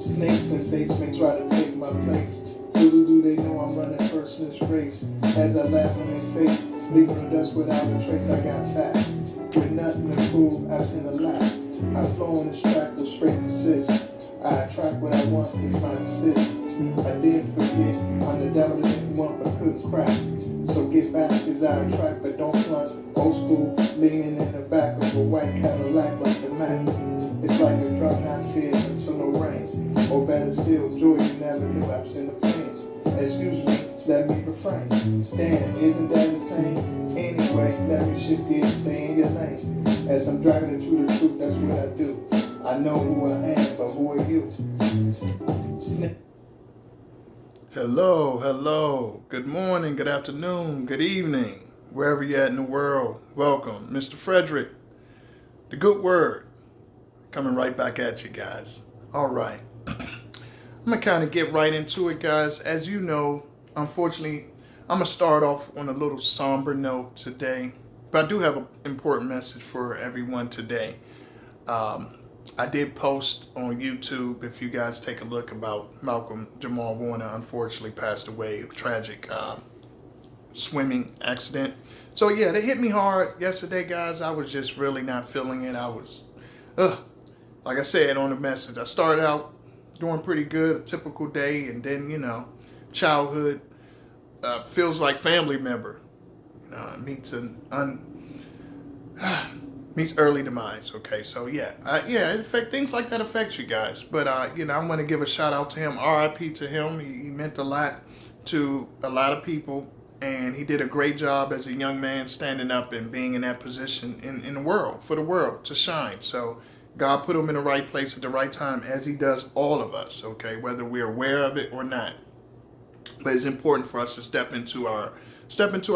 Snakes and fakes may try to take my place. Little do they know I'm running first in this race. As I laugh in their face, leaving the dust without a trace. I got facts with nothing to prove. I've seen a lot. I flow on this track with straight precision. I attract what I want, it's my decision. I did forget, I'm the devil that didn't want but couldn't crack. So get back, cause I attract but don't front. Old school, leaning in the back of a white Cadillac like the Mac. It's like a drought not feared until no rain. Or better still, joy you never knew, absent the pain. Excuse me, let me refrain. Damn, isn't that insane? Anyway, let me shift gears, stay in your lane. As I'm driving it to the truth, that's what I do. I know who I am, but who are you? Hello. Good morning, good afternoon, good evening. Wherever you're at in the world, welcome. Mr. Frederick, the good word, coming right back at you guys. All right. I'm going to kind of get right into it, guys. As you know, unfortunately, I'm going to start off on a little somber note today. But I do have an important message for everyone today. I did post on YouTube, if you guys take a look, about Malcolm Jamal Warner unfortunately passed away, a tragic swimming accident. So yeah, they hit me hard yesterday, guys. I was just really not feeling it. I was, like I said on the message, I started out doing pretty good, a typical day, and then, childhood feels like family member. Meets meets early demise. Okay, so things like that affect you guys. But I'm going to give a shout out to him. R.I.P. to him. He meant a lot to a lot of people, and he did a great job as a young man standing up and being in that position in the world, for the world to shine. So God put him in the right place at the right time, as he does all of us. Okay, whether we're aware of it or not. But it's important for us to step into our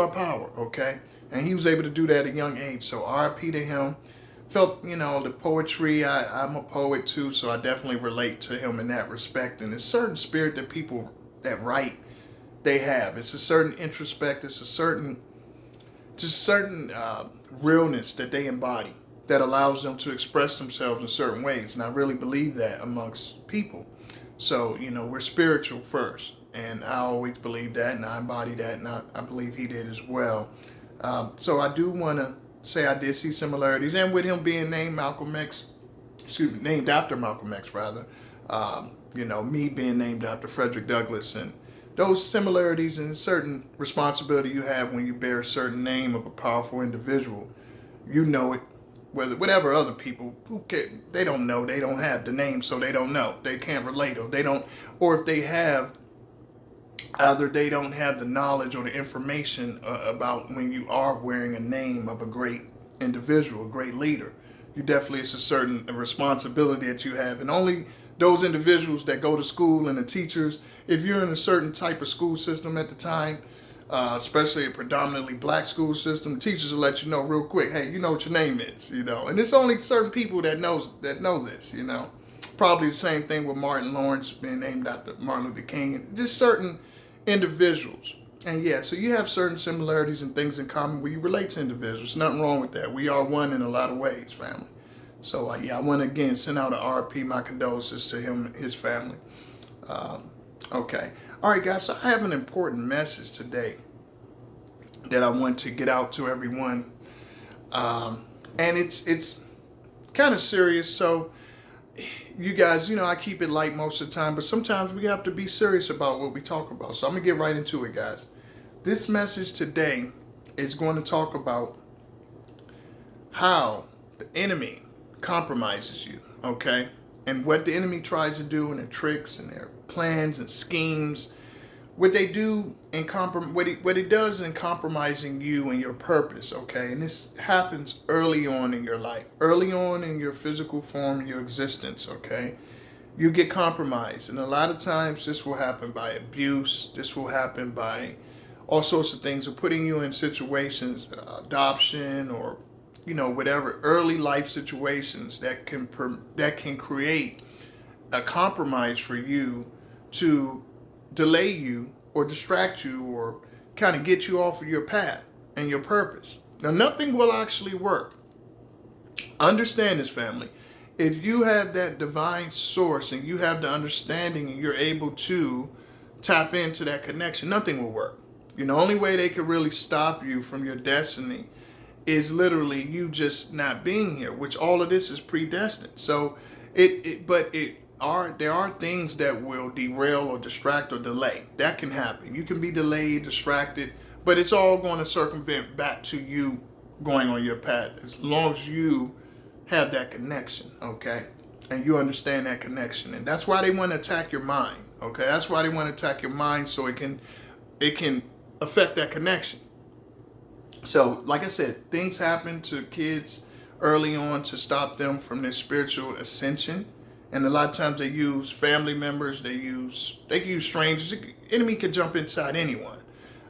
power. Okay. And he was able to do that at a young age. So RIP to him. Felt, the poetry. I'm a poet too, so I definitely relate to him in that respect. And there's a certain spirit that people that write, they have. It's a certain introspect. It's a certain realness that they embody that allows them to express themselves in certain ways. And I really believe that amongst people. So, we're spiritual first. And I always believe that, and I embody that, and I believe he did as well. So I do want to say I did see similarities, and with him being named named after Malcolm X, rather, me being named after Frederick Douglass, and those similarities and certain responsibility you have when you bear a certain name of a powerful individual, it. Whatever other people they don't know, they don't have the name, so they don't know, they can't relate, or if they have. Either they don't have the knowledge or the information about when you are wearing a name of a great individual, a great leader. It's a certain responsibility that you have. And only those individuals that go to school and the teachers, if you're in a certain type of school system at the time, especially a predominantly black school system, the teachers will let you know real quick, hey, you know what your name is, And it's only certain people that know this, Probably the same thing with Martin Lawrence being named after Martin Luther King, and just certain individuals. And so you have certain similarities and things in common where you relate to individuals. Nothing wrong with that. We are one in a lot of ways, family. So I want to again send out an RP, my condolences to him and his family. Okay. All right, guys. So I have an important message today that I want to get out to everyone. And it's kind of serious. So you guys, I keep it light most of the time, but sometimes we have to be serious about what we talk about. So I'm going to get right into it, guys. This message today is going to talk about how the enemy compromises you, okay? And what the enemy tries to do and their tricks and their plans and schemes, what they do in what it does in compromising you and your purpose, okay? And this happens early on in your life, early on in your physical form and your existence, okay? You get compromised, and a lot of times this will happen by abuse. This will happen by all sorts of things, or putting you in situations, adoption, or whatever early life situations that can create a compromise for you to delay you or distract you or kind of get you off of your path and your purpose. Now, nothing will actually work. Understand this, family. if you have that divine source and you have the understanding and you're able to tap into that connection, nothing will work. The only way they could really stop you from your destiny is literally you just not being here, which all of this is predestined. So there are things that will derail or distract or delay. That can happen. You can be delayed, distracted, but it's all going to circumvent back to you going on your path as long as you have that connection, okay? And you understand that connection. And that's why they want to attack your mind, okay? That's why they want to attack your mind, so it can affect that connection. So, like I said, things happen to kids early on to stop them from their spiritual ascension. And a lot of times they use family members, they can use strangers. The enemy could jump inside anyone.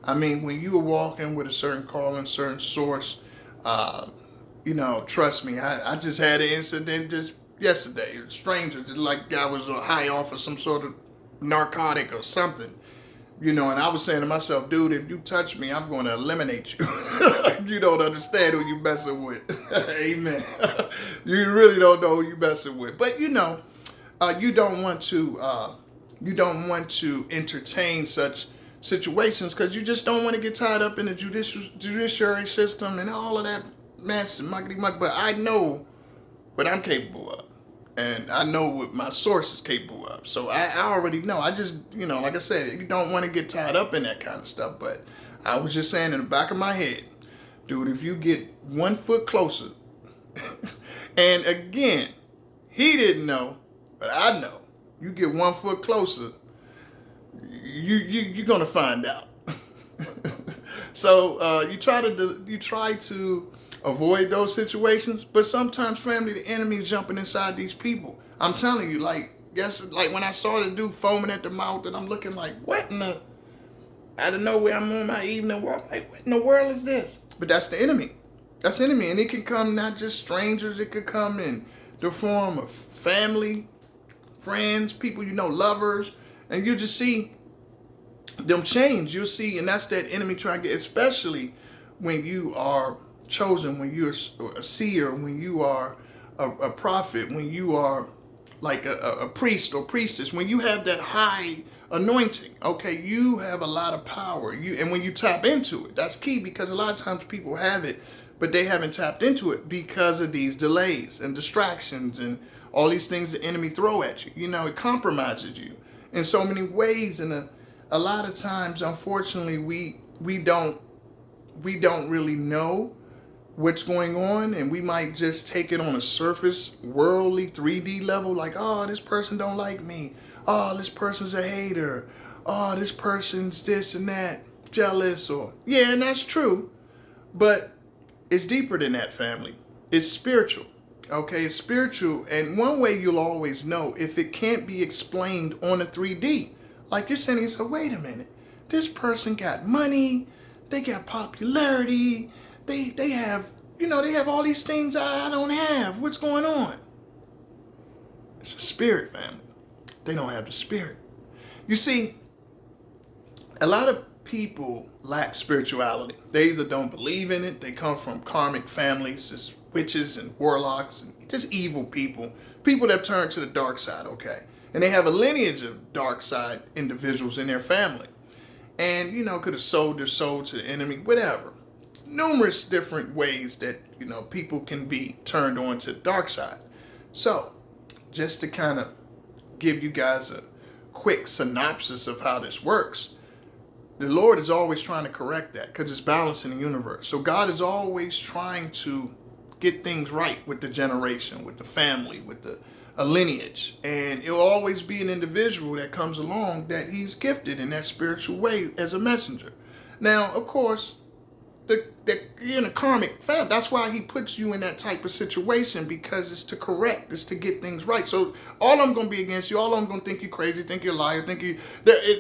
I mean, when you are walking with a certain calling, certain source, trust me, I just had an incident just yesterday. A stranger, just like I was high off of some sort of narcotic or something. And I was saying to myself, dude, if you touch me, I'm going to eliminate you. You don't understand who you messing with. Amen. You really don't know who you messing with. But you don't want to entertain such situations because you just don't want to get tied up in the judiciary system and all of that mess and muckety muck. But I know what I'm capable of. And I know what my source is capable of. So I already know. I just, like I said, you don't want to get tied up in that kind of stuff. But I was just saying in the back of my head, dude, if you get 1 foot closer, and again, he didn't know, but I know, you get 1 foot closer, you're going to find out. So you try to avoid those situations, but sometimes, family, the enemy is jumping inside these people. I'm telling you, like when I saw the dude foaming at the mouth, and I'm looking like, what in the, out of nowhere, I'm on my evening walk, like, what in the world is this? But that's the enemy. That's the enemy, and it can come not just strangers, it could come in the form of family, friends, people, lovers, and you just see them change. You'll see, and that's that enemy trying to get, especially when you are chosen, when you're a seer, when you are a prophet, when you are like a priest or priestess, when you have that high anointing, okay, you have a lot of power. And when you tap into it, that's key, because a lot of times people have it, but they haven't tapped into it because of these delays and distractions and all these things the enemy throw at you. It compromises you in so many ways, and a lot of times, unfortunately, we don't really know what's going on, and we might just take it on a surface, worldly, 3D level, like, oh, this person don't like me, oh, this person's a hater, oh, this person's this and that, jealous, or, yeah, and that's true, but it's deeper than that, family. It's spiritual, okay? It's spiritual, and one way you'll always know if it can't be explained on a 3D, like you're saying, so wait a minute, this person got money, they got popularity, they have, they have all these things I don't have. What's going on? It's a spirit, family. They don't have the spirit. You see, a lot of people lack spirituality. They either don't believe in it, they come from karmic families, just witches and warlocks, and just evil people that turn to the dark side, okay? And they have a lineage of dark side individuals in their family. And, could have sold their soul to the enemy, whatever. Numerous different ways that, people can be turned on to the dark side. So, just to kind of give you guys a quick synopsis of how this works, the Lord is always trying to correct that because it's balance in the universe. So God is always trying to get things right with the generation, with the family, with a lineage. And it will always be an individual that comes along that he's gifted in that spiritual way as a messenger. Now, of course, you're in a karmic family. That's why he puts you in that type of situation, because it's to correct, it's to get things right. So all I'm going to be against you, all I'm going to think you crazy, think you're a liar,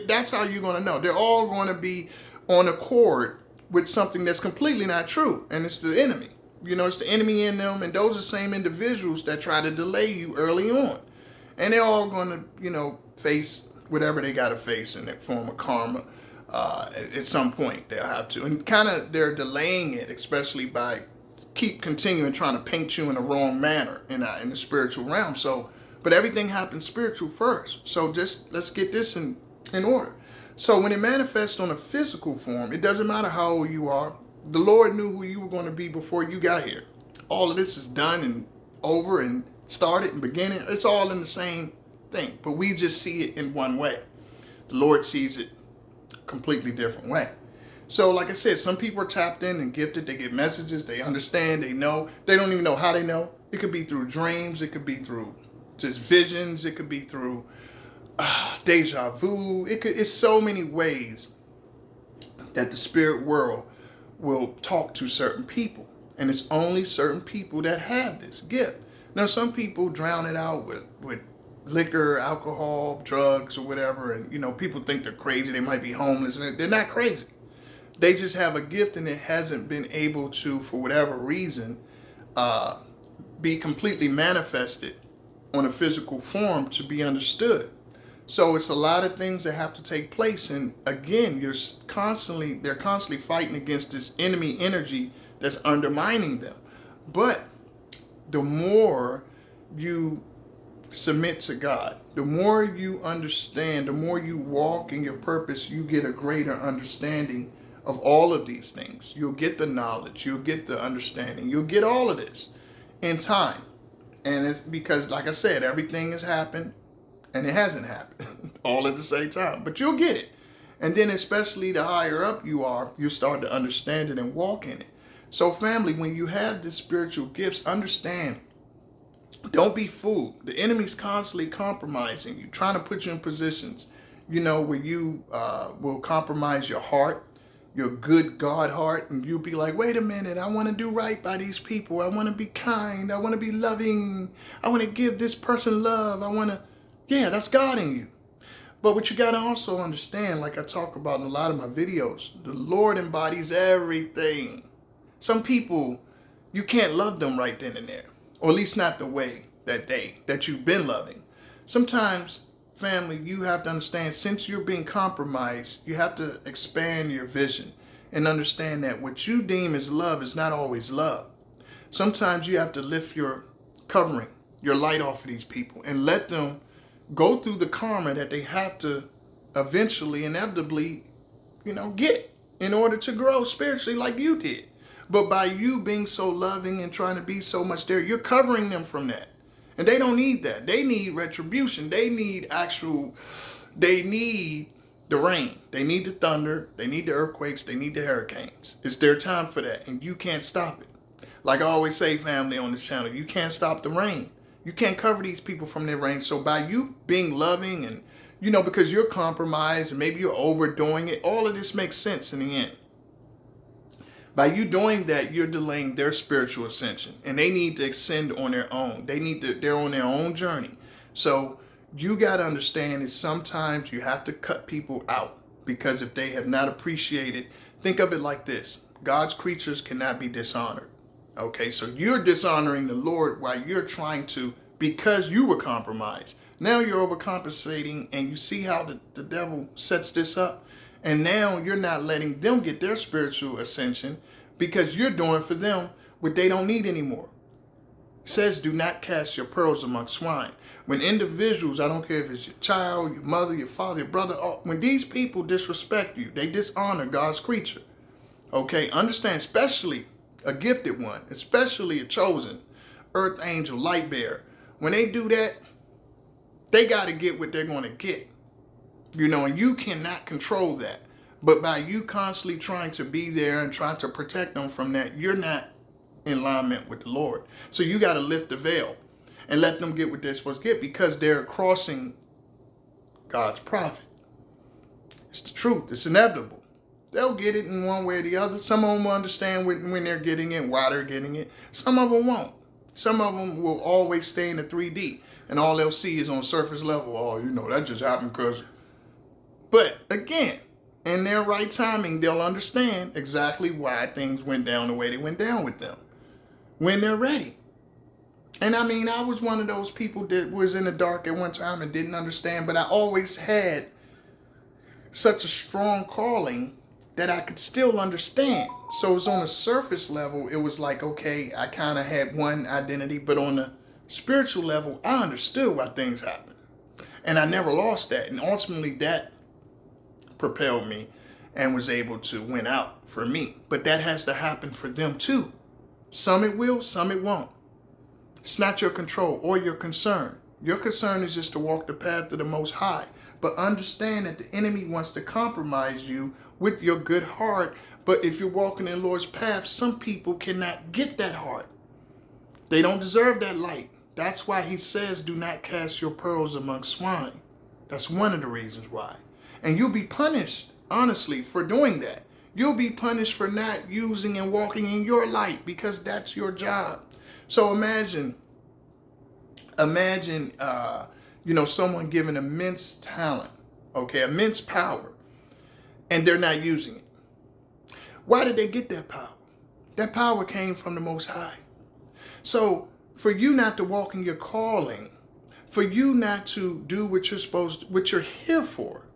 that's how you're going to know. They're all going to be on accord with something that's completely not true, and it's the enemy. It's the enemy in them, and those are the same individuals that try to delay you early on. And they're all going to, face whatever they got to face in that form of karma. At some point they'll have to, and kind of they're delaying it, especially by keep continuing trying to paint you in the wrong manner in the spiritual realm. So, but everything happens spiritual first. So just let's get this in order. So when it manifests on a physical form, it doesn't matter how old you are. The Lord knew who you were going to be before you got here. All of this is done and over and started and beginning. It's all in the same thing, but we just see it in one way. The Lord sees it a completely different way. So like I said, some people are tapped in and gifted. They get messages. They understand. They know. They don't even know how they know. It could be through dreams. It could be through just visions. It could be through deja vu. It's so many ways that the spirit world will talk to certain people. And it's only certain people that have this gift. Now, some people drown it out with liquor, alcohol, drugs, or whatever. And, you know, people think they're crazy. They might be homeless. And they're not crazy. They just have a gift and it hasn't been able to, for whatever reason, be completely manifested on a physical form to be understood. So it's a lot of things that have to take place. And again, they're constantly fighting against this enemy energy that's undermining them. But the more you submit to God, the more you understand, the more you walk in your purpose, you get a greater understanding of all of these things. You'll get the knowledge, you'll get the understanding, you'll get all of this in time. And it's because, like I said, everything has happened and it hasn't happened all at the same time, but you'll get it. And then especially the higher up you are, you start to understand it and walk in it. So family, when you have these spiritual gifts, understand, don't be fooled. The enemy's constantly compromising you, trying to put you in positions, you know, where you will compromise your heart, your good God heart, and you'll be like, wait a minute, I want to do right by these people. I want to be kind. I want to be loving. I want to give this person love. Yeah, that's God in you. But what you got to also understand, like I talk about in a lot of my videos, the Lord embodies everything. Some people, you can't love them right then and there, or at least not the way that you've been loving. Sometimes, family, you have to understand, since you're being compromised, you have to expand your vision and understand that what you deem as love is not always love. Sometimes you have to lift your covering, your light off of these people and let them go through the karma that they have to eventually, inevitably, get in order to grow spiritually like you did. But by you being so loving and trying to be so much there, you're covering them from that. And they don't need that. They need retribution. They need the rain. They need the thunder. They need the earthquakes. They need the hurricanes. It's their time for that. And you can't stop it. Like I always say, family, on this channel, you can't stop the rain. You can't cover these people from their rain. So by you being loving and, because you're compromised and maybe you're overdoing it, all of this makes sense in the end. By you doing that, you're delaying their spiritual ascension, and they need to ascend on their own. They're on their own journey. So you got to understand that sometimes you have to cut people out, because if they have not appreciated, think of it like this: God's creatures cannot be dishonored. Okay, so you're dishonoring the Lord while you're trying to, because you were compromised. Now you're overcompensating, and you see how the devil sets this up. And now you're not letting them get their spiritual ascension because you're doing for them what they don't need anymore. It says, do not cast your pearls among swine. When individuals, I don't care if it's your child, your mother, your father, your brother, when these people disrespect you, they dishonor God's creature. Okay, understand, especially a gifted one, especially a chosen earth angel, light bearer. When they do that, they got to get what they're going to get. And you cannot control that. But by you constantly trying to be there and trying to protect them from that, you're not in alignment with the Lord. So you got to lift the veil and let them get what they're supposed to get, because they're crossing God's prophet. It's the truth. It's inevitable. They'll get it in one way or the other. Some of them will understand when they're getting it, why they're getting it. Some of them won't. Some of them will always stay in the 3D, and all they'll see is on surface level. Oh, that just happened because... But again, in their right timing, they'll understand exactly why things went down the way they went down with them when they're ready. And I was one of those people that was in the dark at one time and didn't understand, but I always had such a strong calling that I could still understand. So it was on a surface level, it was like, okay, I kind of had one identity, but on the spiritual level, I understood why things happened. And I never lost that. And ultimately that propelled me and was able to win out for me. But that has to happen for them too. Some it will, some it won't. It's not your control or your concern. Your concern is just to walk the path of the Most High. But understand that the enemy wants to compromise you with your good heart. But if you're walking in the Lord's path, some people cannot get that heart. They don't deserve that light. That's why he says, do not cast your pearls among swine. That's one of the reasons why. And you'll be punished, honestly, for doing that. You'll be punished for not using and walking in your light because that's your job. So imagine, someone given immense talent, okay, immense power, and they're not using it. Why did they get that power? That power came from the Most High. So for you not to walk in your calling, for you not to do what you're here for,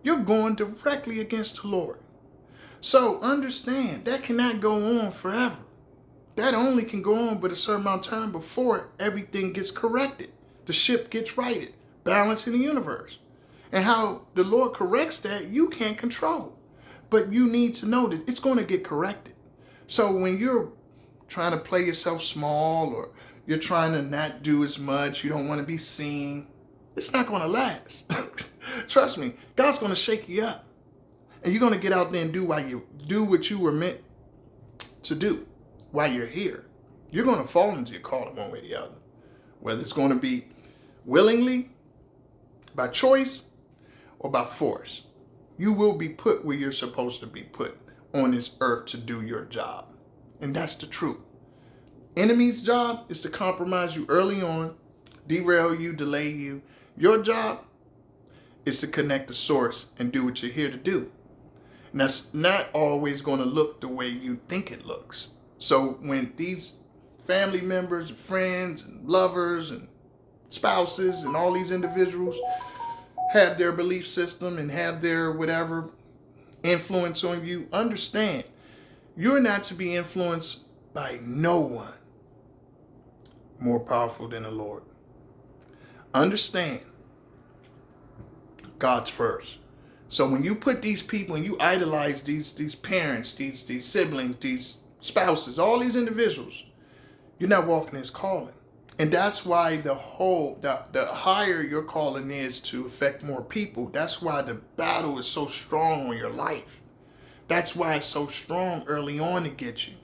you're going directly against the Lord. So understand that cannot go on forever. That only can go on but a certain amount of time before everything gets corrected. The ship gets righted, balance in the universe. And how the Lord corrects that, you can't control. But you need to know that it's going to get corrected. So when you're trying to play yourself small, or you're trying to not do as much, you don't want to be seen, it's not going to last. Trust me, God's going to shake you up. And you're going to get out there and do what you were meant to do while you're here. You're going to fall into your calling one way or the other. Whether it's going to be willingly, by choice, or by force. You will be put where you're supposed to be put on this earth to do your job. And that's the truth. Enemy's job is to compromise you early on, derail you, delay you. Your job is to connect the source and do what you're here to do. And that's not always going to look the way you think it looks. So when these family members and friends and lovers and spouses and all these individuals have their belief system and have their whatever influence on you, understand you're not to be influenced by no one more powerful than the Lord. Understand God's first. So when you put these people and you idolize these parents, these siblings, these spouses, all these individuals, you're not walking his calling. And that's why the higher your calling is to affect more people, that's why the battle is so strong on your life. That's why it's so strong early on to get you.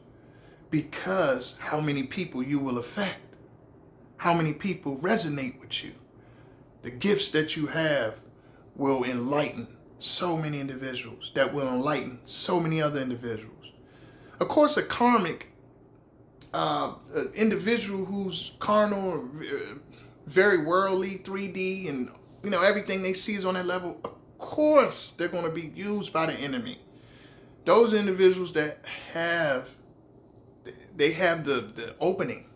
Because how many people you will affect. How many people resonate with you. The gifts that you have will enlighten so many individuals, that will enlighten so many other individuals. Of course, a karmic individual who's carnal, very worldly, 3D, and everything they see is on that level, of course they're going to be used by the enemy. Those individuals that have the opening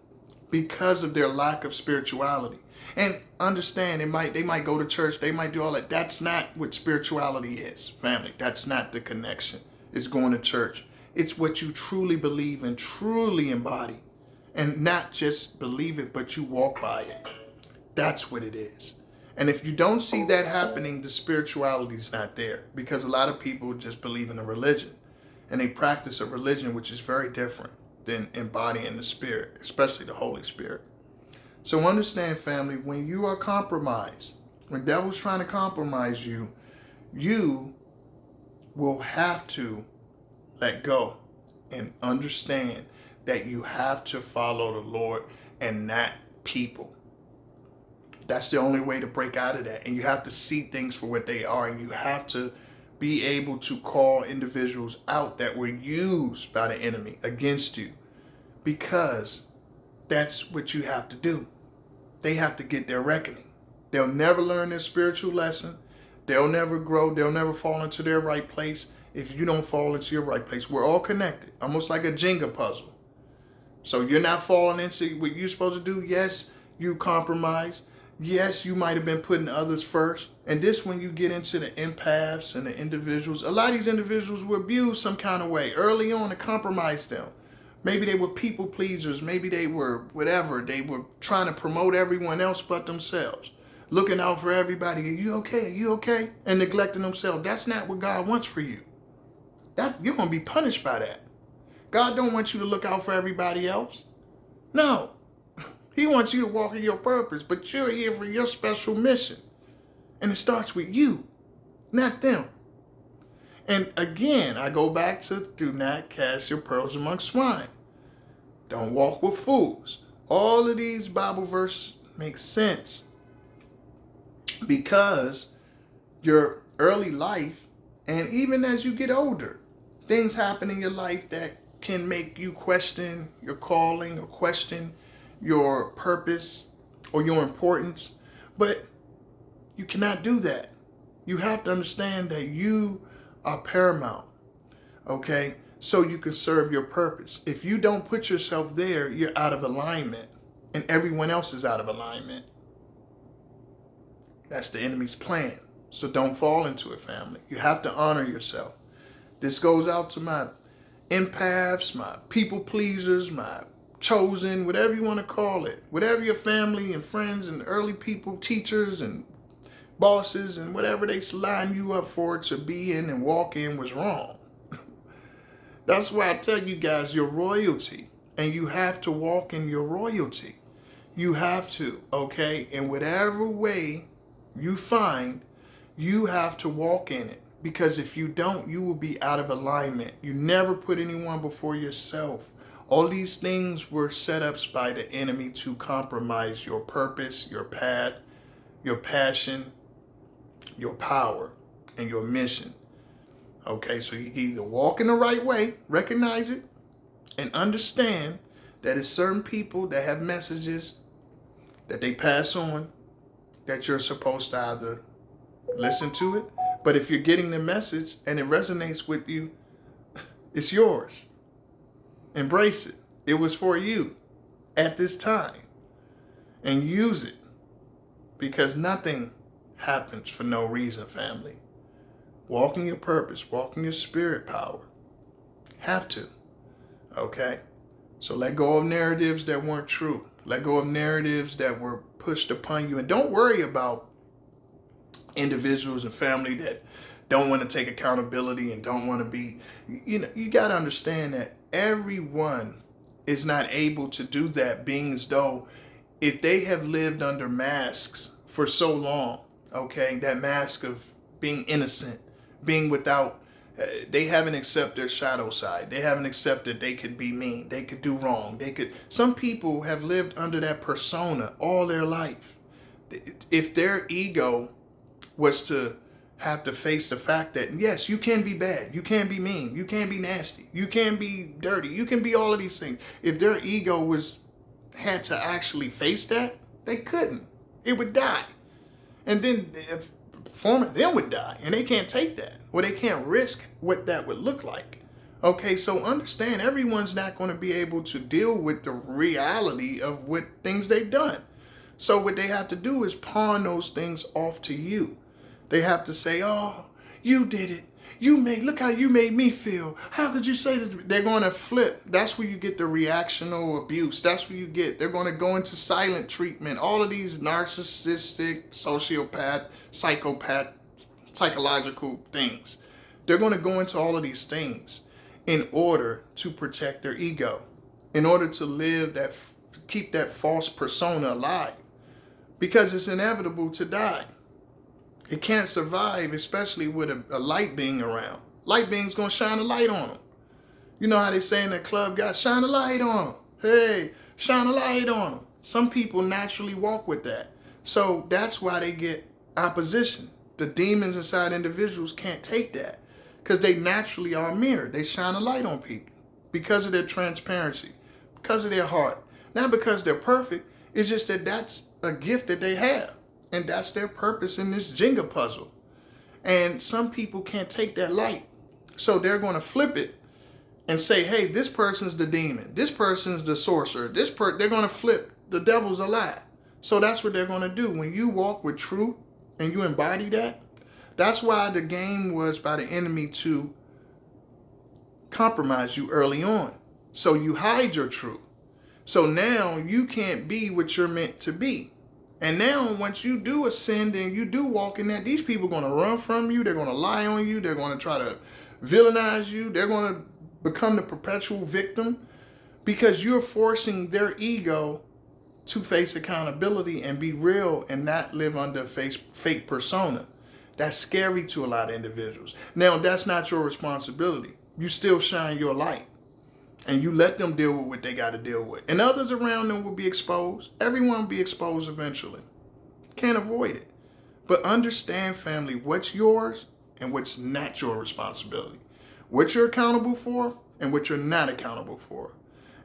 because of their lack of spirituality. And understand, they might go to church, they might do all that. That's not what spirituality is, family. That's not the connection. It's going to church. It's what you truly believe and truly embody. And not just believe it, but you walk by it. That's what it is. And if you don't see that happening, the spirituality is not there. Because a lot of people just believe in a religion. And they practice a religion which is very different than embodying the Spirit, especially the Holy Spirit. So understand, family, when you are compromised, when devil's trying to compromise you, you will have to let go and understand that you have to follow the Lord and not people. That's the only way to break out of that. And you have to see things for what they are. And you have to be able to call individuals out that were used by the enemy against you. Because that's what you have to do. They have to get their reckoning. They'll never learn their spiritual lesson. They'll never grow. They'll never fall into their right place if you don't fall into your right place. We're all connected, almost like a Jenga puzzle. So you're not falling into what you're supposed to do. Yes, you compromise. Yes, you might have been putting others first. And this, when you get into the empaths and the individuals, a lot of these individuals were abused some kind of way early on to compromise them. Maybe they were people pleasers. Maybe they were whatever. They were trying to promote everyone else but themselves. Looking out for everybody. Are you okay? Are you okay? And neglecting themselves. That's not what God wants for you. You're going to be punished by that. God don't want you to look out for everybody else. No. He wants you to walk in your purpose, but you're here for your special mission. And it starts with you, not them. And again, I go back to do not cast your pearls among swine. Don't walk with fools. All of these Bible verses make sense because your early life, and even as you get older, things happen in your life that can make you question your calling or question your purpose or your importance. But you cannot do that. You have to understand that you are paramount, okay? So you can serve your purpose. If you don't put yourself there, you're out of alignment, and everyone else is out of alignment. That's the enemy's plan. So don't fall into it, family. You have to honor yourself. This goes out to my empaths, my people pleasers, my chosen, whatever you want to call it. Whatever your family and friends and early people, teachers and bosses and whatever they line you up for to be in and walk in was wrong. That's why I tell you guys, you're royalty, and you have to walk in your royalty. You have to, okay? In whatever way you find, you have to walk in it. Because if you don't, you will be out of alignment. You never put anyone before yourself. All these things were setups by the enemy to compromise your purpose, your path, your passion, your power, and your mission. Okay, so you either walk in the right way, recognize it, and understand that it's certain people that have messages that they pass on that you're supposed to either listen to it. But if you're getting the message and it resonates with you, it's yours. Embrace it. It was for you at this time. And use it. Because nothing happens for no reason, family. Walk in your purpose. Walk in your spirit power. Have to. Okay? So let go of narratives that weren't true. Let go of narratives that were pushed upon you. And don't worry about individuals and family that don't want to take accountability and don't want to be, you got to understand that everyone is not able to do that, being as though if they have lived under masks for so long, okay, that mask of being innocent, being without, they haven't accepted their shadow side. They haven't accepted they could be mean. They could do wrong. Some people have lived under that persona all their life. If their ego was to have to face the fact that, yes, you can be bad, you can be mean, you can be nasty, you can be dirty, you can be all of these things. If their ego had to actually face that, they couldn't. It would die. And then a form of them would die, and they can't take that, or they can't risk what that would look like. Okay, so understand, everyone's not going to be able to deal with the reality of what things they've done. So what they have to do is pawn those things off to you. They have to say, oh, you did it. Look how you made me feel. How could you say this? They're going to flip. That's where you get the reactional abuse. That's where they're going to go into silent treatment. All of these narcissistic, sociopath, psychopath, psychological things. They're going to go into all of these things in order to protect their ego, in order to keep that false persona alive, because it's inevitable to die. It can't survive, especially with a light being around. Light being's going to shine a light on them. You know how they say in the club, guys, shine a light on them. Hey, shine a light on them. Some people naturally walk with that. So that's why they get opposition. The demons inside individuals can't take that because they naturally are a mirror. They shine a light on people because of their transparency, because of their heart. Not because they're perfect. It's just that that's a gift that they have. And that's their purpose in this Jenga puzzle. And some people can't take that light. So they're going to flip it and say, hey, this person's the demon. This person's the sorcerer. They're going to flip. The devil's a lie. So that's what they're going to do. When you walk with truth and you embody that, that's why the game was by the enemy to compromise you early on. So you hide your truth. So now you can't be what you're meant to be. And now once you do ascend and you do walk in that, these people are going to run from you. They're going to lie on you. They're going to try to villainize you. They're going to become the perpetual victim because you're forcing their ego to face accountability and be real and not live under a fake persona. That's scary to a lot of individuals. Now, that's not your responsibility. You still shine your light and you let them deal with what they got to deal with. And others around them will be exposed. Everyone will be exposed eventually. Can't avoid it. But understand, family, what's yours and what's not your responsibility. What you're accountable for and what you're not accountable for.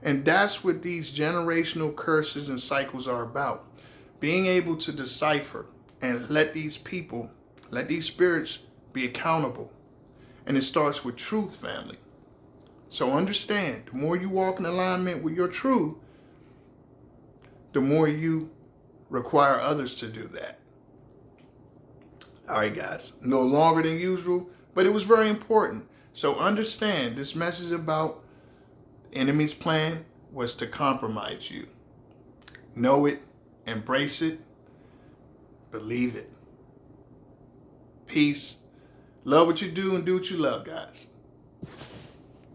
And that's what these generational curses and cycles are about. Being able to decipher and let these people, let these spirits be accountable. And it starts with truth, family. So understand, the more you walk in alignment with your truth, the more you require others to do that. All right, guys, no longer than usual, but it was very important. So understand, this message about enemy's plan was to compromise you. Know it, embrace it, believe it. Peace. Love what you do and do what you love, guys.